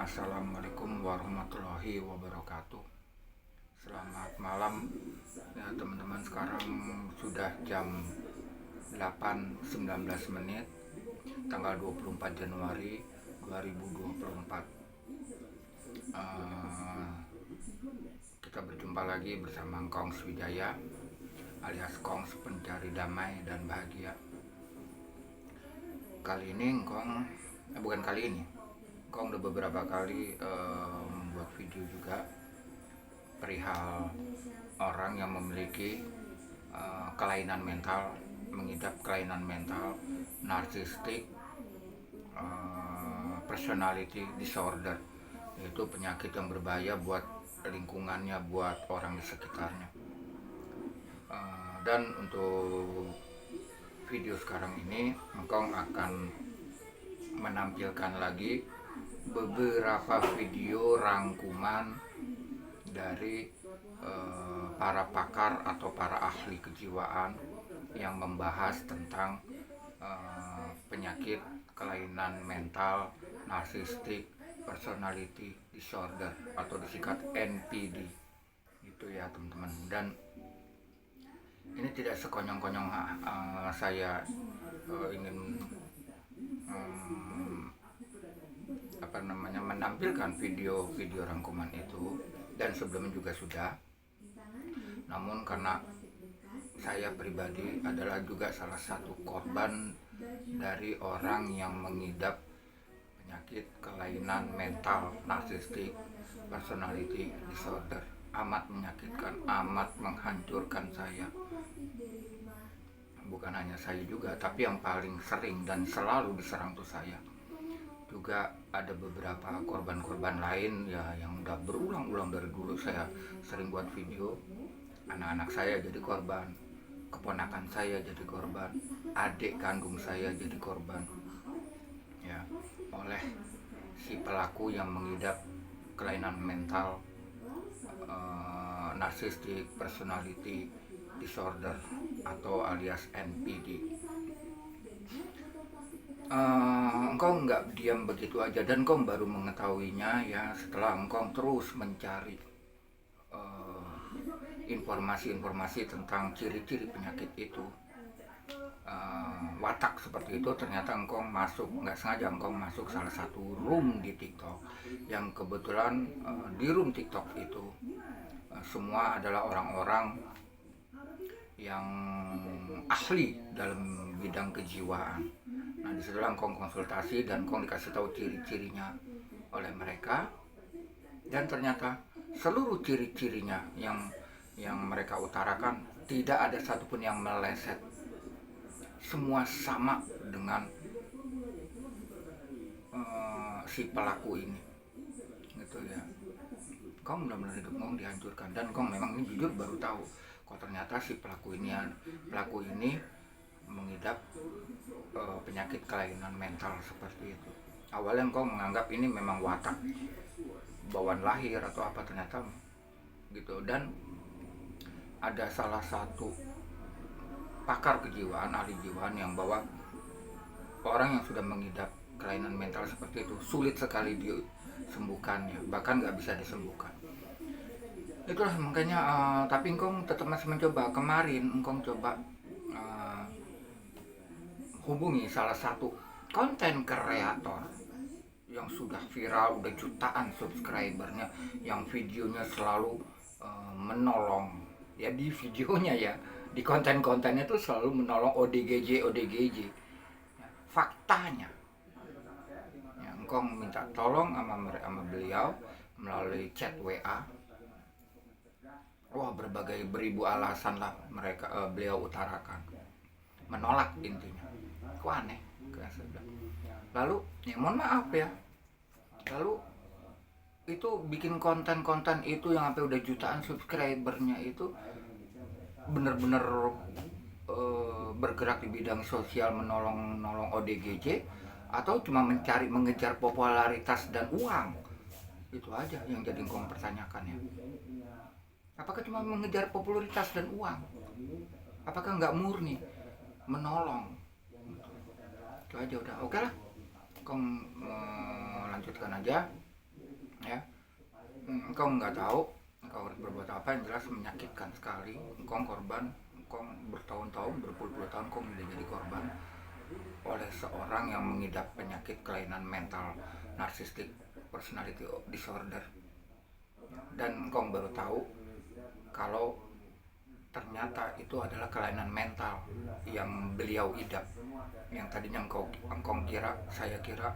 Assalamualaikum warahmatullahi wabarakatuh. Selamat malam ya teman-teman. Sekarang sudah jam 8.19 tanggal 24 Januari 2024. Kita berjumpa lagi bersama Kongs Wijaya alias Kongs pencari damai dan bahagia. Kali ini bukan kali ini, Kong udah beberapa kali membuat video juga perihal orang yang memiliki kelainan mental, mengidap kelainan mental, narcissistic personality disorder, yaitu penyakit yang berbahaya buat lingkungannya, buat orang di sekitarnya. Dan untuk video sekarang ini, Kong akan menampilkan lagi beberapa video rangkuman dari para pakar atau para ahli kejiwaan yang membahas tentang penyakit kelainan mental narcissistic personality disorder atau disingkat NPD itu ya teman-teman. Dan ini tidak sekonyong-konyong saya ingin menampilkan video rangkuman itu, dan sebelumnya juga sudah. Namun karena saya pribadi adalah juga salah satu korban dari orang yang mengidap penyakit kelainan mental narcissistic personality disorder, amat menyakitkan, amat menghancurkan saya. Bukan hanya saya juga, tapi yang paling sering dan selalu diserang tuh saya. Juga ada beberapa korban-korban lain ya yang udah berulang-ulang dari dulu saya sering buat video. Anak-anak saya jadi korban, keponakan saya jadi korban, adik kandung saya jadi korban ya, oleh si pelaku yang mengidap kelainan mental narcissistic personality disorder atau alias NPD. Engkau nggak diam begitu aja, dan engkau baru mengetahuinya ya setelah engkau terus mencari informasi-informasi tentang ciri-ciri penyakit itu, watak seperti itu. Ternyata engkau masuk, nggak sengaja engkau masuk salah satu room di TikTok, yang kebetulan di room TikTok itu semua adalah orang-orang yang ahli dalam bidang kejiwaan. Nah, disitulah engkau konsultasi dan engkau dikasih tahu ciri-cirinya oleh mereka, dan ternyata seluruh ciri-cirinya yang mereka utarakan tidak ada satupun yang meleset. Semua sama dengan si pelaku ini, gitu ya. Kau benar-benar hidup kau dihancurkan, dan kau memang ini jujur baru tahu kok ternyata si pelaku ini mengidap penyakit kelainan mental seperti itu. Awalnya engkau menganggap ini memang watak bawaan lahir atau apa, ternyata gitu. Dan ada salah satu pakar kejiwaan, ahli kejiwaan yang bahwa orang yang sudah mengidap kelainan mental seperti itu sulit sekali disembuhkannya, bahkan nggak bisa disembuhkan. Itulah makanya tapi engkau tetap masih mencoba. Kemarin engkau coba hubungi salah satu konten kreator yang sudah viral, udah jutaan subscribernya, yang videonya selalu menolong ya, di videonya ya, di konten-kontennya tuh selalu menolong ODGJ. Faktanya ya, engkau minta tolong sama beliau melalui chat WA. Wah, berbagai beribu alasan lah beliau utarakan, menolak intinya. Kok aneh, lalu ya mohon maaf ya, lalu itu bikin konten-konten itu yang sampai udah jutaan subscribernya itu bener-bener bergerak di bidang sosial, menolong ODGJ, atau cuma mengejar popularitas dan uang? Itu aja yang jadi engkau pertanyakan ya. Apakah cuma mengejar popularitas dan uang? Apakah nggak murni menolong? Itu aja udah. Oke lah, kau lanjutkan aja engkau nggak tahu engkau harus berbuat apa, yang jelas menyakitkan sekali. Engkau korban, engkau bertahun-tahun, berpuluh-puluh tahun engkau udah jadi korban oleh seorang yang mengidap penyakit kelainan mental, narcissistic personality disorder. Dan engkau baru tahu kalau ternyata itu adalah kelainan mental yang beliau idap. Yang tadinya engkau kira, saya kira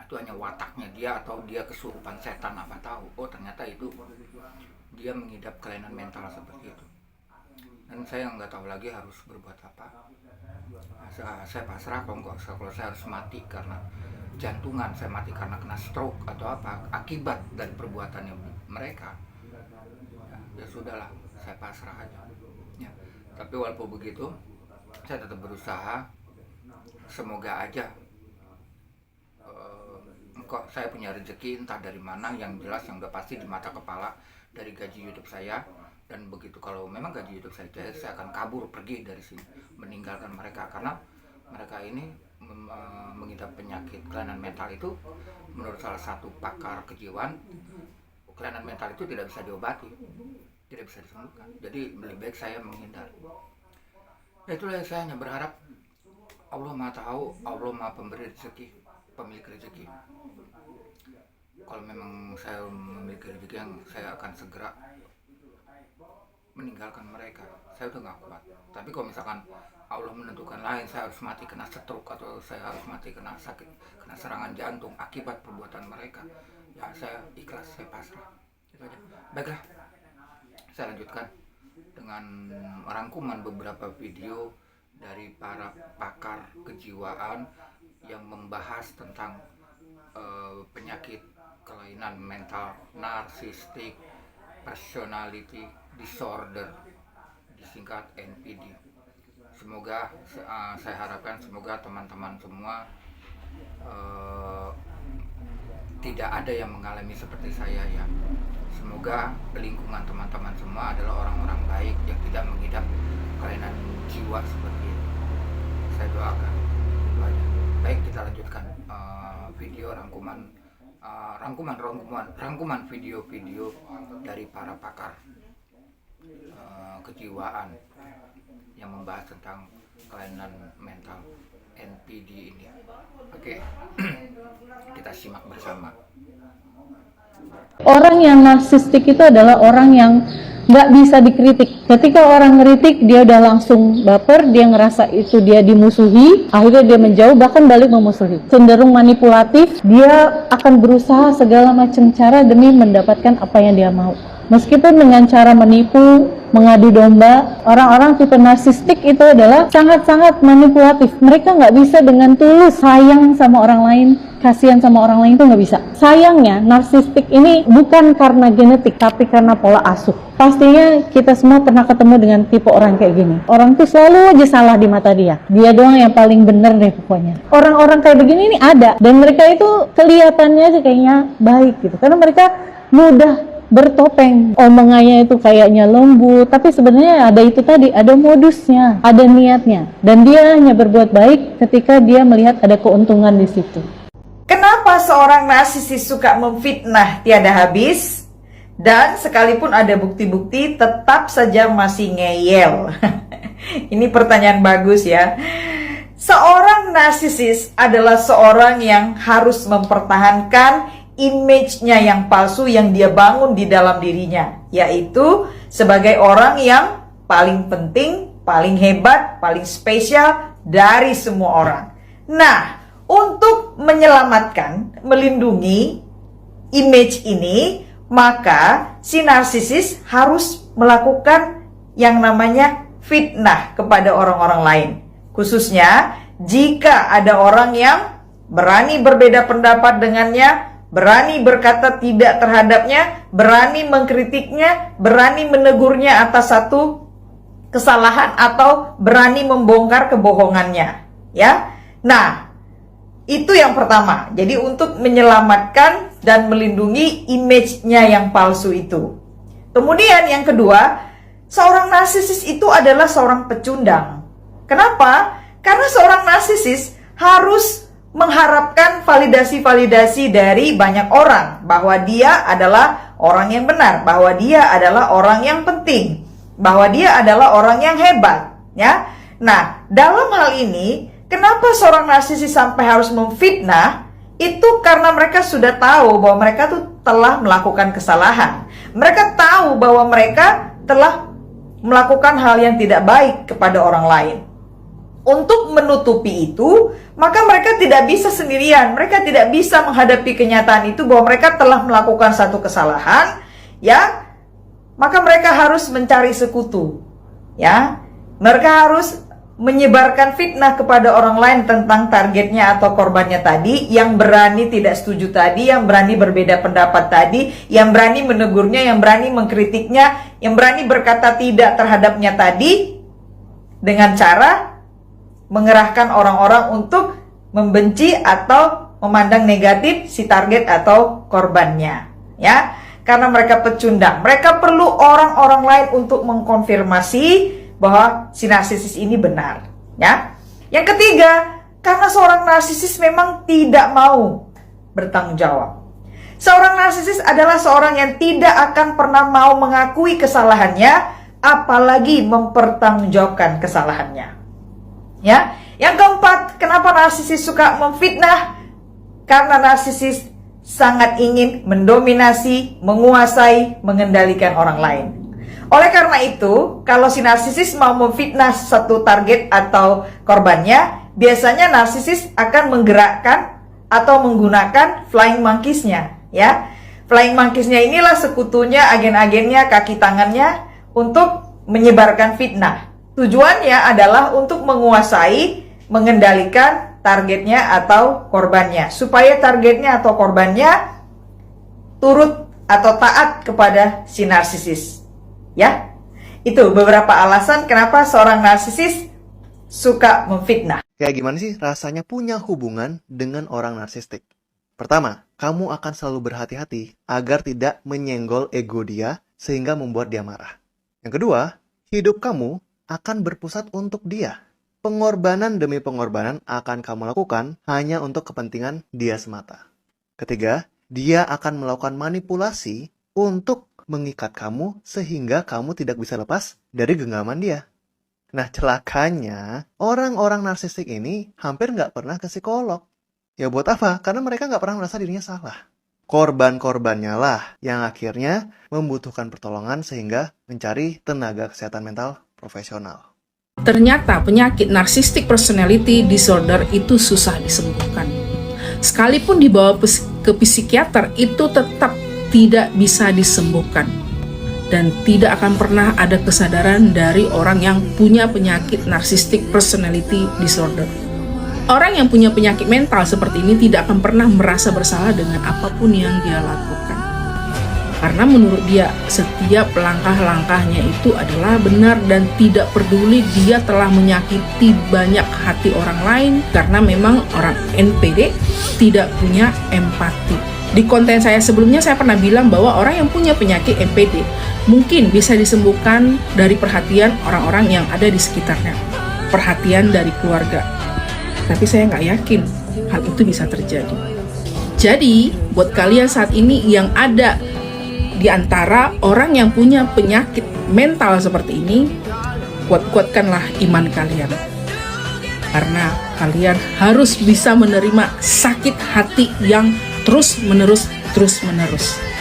itu hanya wataknya dia atau dia kesurupan setan, apa tahu. Oh ternyata itu dia mengidap kelainan mental seperti itu. Dan saya nggak tahu lagi harus berbuat apa. Saya pasrah kalau saya harus mati karena jantungan, saya mati karena kena stroke atau apa akibat dari perbuatannya mereka, ya sudahlah, saya pasrah aja ya. Tapi walaupun begitu saya tetap berusaha. Semoga aja kok saya punya rezeki entah dari mana, yang jelas yang udah pasti di mata kepala dari gaji YouTube saya. Dan begitu kalau memang gaji YouTube saya akan kabur pergi dari sini, meninggalkan mereka, karena mereka ini mengidap penyakit kelainan mental itu. Menurut salah satu pakar kejiwaan, kelainan mental itu tidak bisa diobati, tidak bisa disembuhkan. Jadi lebih baik saya menghindar. Itulah yang saya hanya berharap Allah Maha tahu, Allah Maha pemberi rezeki, pemilik rezeki. Kalau memang saya memiliki rezeki, yang saya akan segera meninggalkan mereka. Saya udah gak kuat. Tapi kalau misalkan Allah menentukan lain, saya harus mati kena stroke atau saya harus mati kena sakit, kena serangan jantung akibat perbuatan mereka, ya saya ikhlas, saya pasrah. Itu aja. Baiklah, saya lanjutkan dengan rangkuman beberapa video dari para pakar kejiwaan yang membahas tentang penyakit kelainan mental, narcissistic personality disorder, disingkat NPD. Semoga saya harapkan semoga teman-teman semua tidak ada yang mengalami seperti saya ya. Semoga lingkungan teman-teman semua adalah orang-orang baik yang tidak mengidap kelainan jiwa seperti ini. Saya doakan itu aja. Baik, kita lanjutkan video rangkuman video-video dari para pakar kejiwaan yang membahas tentang kelainan mental NPD ini. Oke, kita simak bersama. Orang yang narsistik itu adalah orang yang nggak bisa dikritik. Ketika orang ngeritik, dia udah langsung baper, dia ngerasa itu dia dimusuhi, akhirnya dia menjauh, bahkan balik memusuhi. Cenderung manipulatif, dia akan berusaha segala macam cara demi mendapatkan apa yang dia mau. Meskipun dengan cara menipu, mengadu domba, orang-orang tipe narsistik itu adalah sangat-sangat manipulatif. Mereka nggak bisa dengan tulus sayang sama orang lain, kasihan sama orang lain, itu nggak bisa. Sayangnya, narsistik ini bukan karena genetik, tapi karena pola asuh. Pastinya kita semua pernah ketemu dengan tipe orang kayak gini. Orang tuh selalu aja salah di mata dia. Dia doang yang paling bener deh pokoknya. Orang-orang kayak begini ini ada, dan mereka itu kelihatannya aja kayaknya baik gitu, karena mereka mudah bertopeng, omongannya itu kayaknya lembut, tapi sebenarnya ada itu tadi, ada modusnya, ada niatnya, dan dia hanya berbuat baik ketika dia melihat ada keuntungan di situ. Kenapa seorang narsisis suka memfitnah tiada habis, dan sekalipun ada bukti-bukti tetap saja masih ngeyel? Ini pertanyaan bagus ya. Seorang narsisis adalah seorang yang harus mempertahankan image-nya yang palsu yang dia bangun di dalam dirinya, yaitu sebagai orang yang paling penting, paling hebat, paling spesial dari semua orang. Nah, untuk menyelamatkan, melindungi image ini, maka si narsisis harus melakukan yang namanya fitnah kepada orang-orang lain. Khususnya jika ada orang yang berani berbeda pendapat dengannya, berani berkata tidak terhadapnya, berani mengkritiknya, berani menegurnya atas satu kesalahan, atau berani membongkar kebohongannya, ya. Nah, itu yang pertama. Jadi untuk menyelamatkan dan melindungi image-nya yang palsu itu. Kemudian yang kedua, seorang narsisis itu adalah seorang pecundang. Kenapa? Karena seorang narsisis harus mengharapkan validasi-validasi dari banyak orang bahwa dia adalah orang yang benar, bahwa dia adalah orang yang penting, bahwa dia adalah orang yang hebat, ya. Nah, dalam hal ini, kenapa seorang narsisis sampai harus memfitnah? Itu karena mereka sudah tahu bahwa mereka tuh telah melakukan kesalahan. Mereka tahu bahwa mereka telah melakukan hal yang tidak baik kepada orang lain. Untuk menutupi itu, maka mereka tidak bisa sendirian. Mereka tidak bisa menghadapi kenyataan itu bahwa mereka telah melakukan satu kesalahan, ya. Maka mereka harus mencari sekutu, ya. Mereka harus menyebarkan fitnah kepada orang lain tentang targetnya atau korbannya tadi, yang berani tidak setuju tadi, yang berani berbeda pendapat tadi, yang berani menegurnya, yang berani mengkritiknya, yang berani berkata tidak terhadapnya tadi, dengan cara mengerahkan orang-orang untuk membenci atau memandang negatif si target atau korbannya, ya. Karena mereka pecundang, mereka perlu orang-orang lain untuk mengkonfirmasi bahwa si narsisis ini benar, ya. Yang ketiga, karena seorang narsisis memang tidak mau bertanggung jawab. Seorang narsisis adalah seorang yang tidak akan pernah mau mengakui kesalahannya, apalagi mempertanggungjawabkan kesalahannya. Ya, yang keempat, kenapa narsisis suka memfitnah? Karena narsisis sangat ingin mendominasi, menguasai, mengendalikan orang lain. Oleh karena itu, kalau si narsisis mau memfitnah satu target atau korbannya, biasanya narsisis akan menggerakkan atau menggunakan flying monkeys-nya, ya. Flying monkeys-nya inilah sekutunya, agen-agennya, kaki tangannya untuk menyebarkan fitnah. Tujuannya adalah untuk menguasai, mengendalikan targetnya atau korbannya, supaya targetnya atau korbannya turut atau taat kepada si narsisis. Ya, itu beberapa alasan kenapa seorang narsisis suka memfitnah. Kayak gimana sih rasanya punya hubungan dengan orang narsistik? Pertama, kamu akan selalu berhati-hati agar tidak menyenggol ego dia sehingga membuat dia marah. Yang kedua, hidup kamu akan berpusat untuk dia. Pengorbanan demi pengorbanan akan kamu lakukan hanya untuk kepentingan dia semata. Ketiga, dia akan melakukan manipulasi untuk mengikat kamu sehingga kamu tidak bisa lepas dari genggaman dia. Nah, celakanya, orang-orang narsistik ini hampir nggak pernah ke psikolog. Ya buat apa? Karena mereka nggak pernah merasa dirinya salah. Korban-korbannya lah yang akhirnya membutuhkan pertolongan sehingga mencari tenaga kesehatan mental profesional. Ternyata penyakit narcissistic personality disorder itu susah disembuhkan. Sekalipun dibawa ke psikiater, itu tetap tidak bisa disembuhkan. Dan tidak akan pernah ada kesadaran dari orang yang punya penyakit narcissistic personality disorder. Orang yang punya penyakit mental seperti ini tidak akan pernah merasa bersalah dengan apapun yang dia lakukan. Karena menurut dia, setiap langkah-langkahnya itu adalah benar dan tidak peduli dia telah menyakiti banyak hati orang lain, karena memang orang NPD tidak punya empati. Di konten saya sebelumnya saya pernah bilang bahwa orang yang punya penyakit NPD mungkin bisa disembuhkan dari perhatian orang-orang yang ada di sekitarnya, perhatian dari keluarga. Tapi saya nggak yakin hal itu bisa terjadi. Jadi, buat kalian saat ini yang ada di antara orang yang punya penyakit mental seperti ini, kuat-kuatkanlah iman kalian. Karena kalian harus bisa menerima sakit hati yang terus-menerus.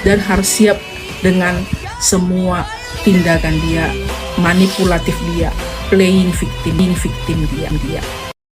Dan harus siap dengan semua tindakan dia, manipulatif dia, playing victim dia.